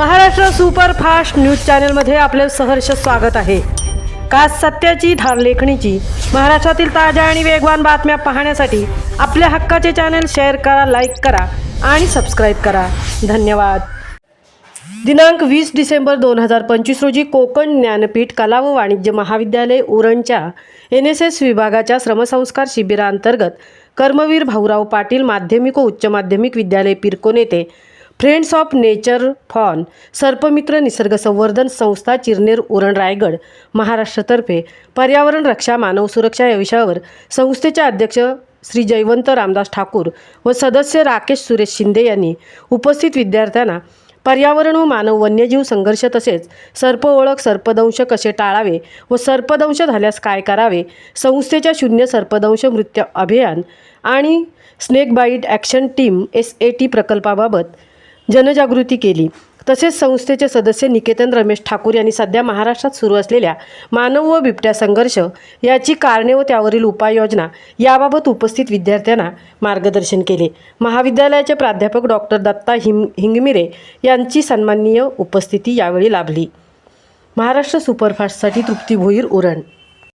Maharashtra superfast news चॅनलमध्ये आपले सहर्ष स्वागत आहे। खास सत्याची धार लेखणीची महाराष्ट्रातील ताज्या आणि वेगवान बातम्या पाहण्यासाठी आपल्या हक्काचे चॅनल शेअर करा, लाईक करा आणि सबस्क्राइब करा। धन्यवाद। दिनांक 20 डिसेंबर 2025 रोजी कोकण ज्ञानपीठ कला व वाणिज्य महाविद्यालय उरणच्या NSS विभागाच्या श्रमसंस्कार शिबिरांतर्गत कर्मवीर भाऊराव पाटील माध्यमिक व उच्च माध्यमिक विद्यालय पिरकोन येथे फ्रेंड्स ऑफ नेचर फॉन सर्पमित्र निसर्ग संवर्धन संस्था चिरनेर उरण रायगड महाराष्ट्रतर्फे पर्यावरण रक्षा मानव सुरक्षा या विषयावर संस्थेचे अध्यक्ष श्री जयवंत रामदास ठाकूर व सदस्य राकेश सुरेश शिंदे यांनी उपस्थित विद्यार्थ्यांना पर्यावरण व मानव वन्यजीव संघर्ष तसेच सर्प ओळख, सर्पदंश कसे टाळावे व सर्पदंश झाल्यास काय करावे, संस्थेच्या शून्य सर्पदंश मृत्यू अभियान आणि snake bite action team SAT प्रकल्पाबाबत जनजागृती केली। तसेच संस्थेचे सदस्य निकेतन रमेश ठाकूर यांनी सध्या महाराष्ट्रात सुरू असलेल्या मानव व बिबट्या संघर्ष याची कारणे व त्यावरील उपाययोजना याबाबत उपस्थित विद्यार्थ्यांना मार्गदर्शन केले। महाविद्यालयाचे प्राध्यापक डॉक्टर दत्ता हिंगमिरे यांची सन्माननीय उपस्थिती यावेळी लाभली। महाराष्ट्र सुपरफास्टसाठी तृप्ती भोईर, उरण।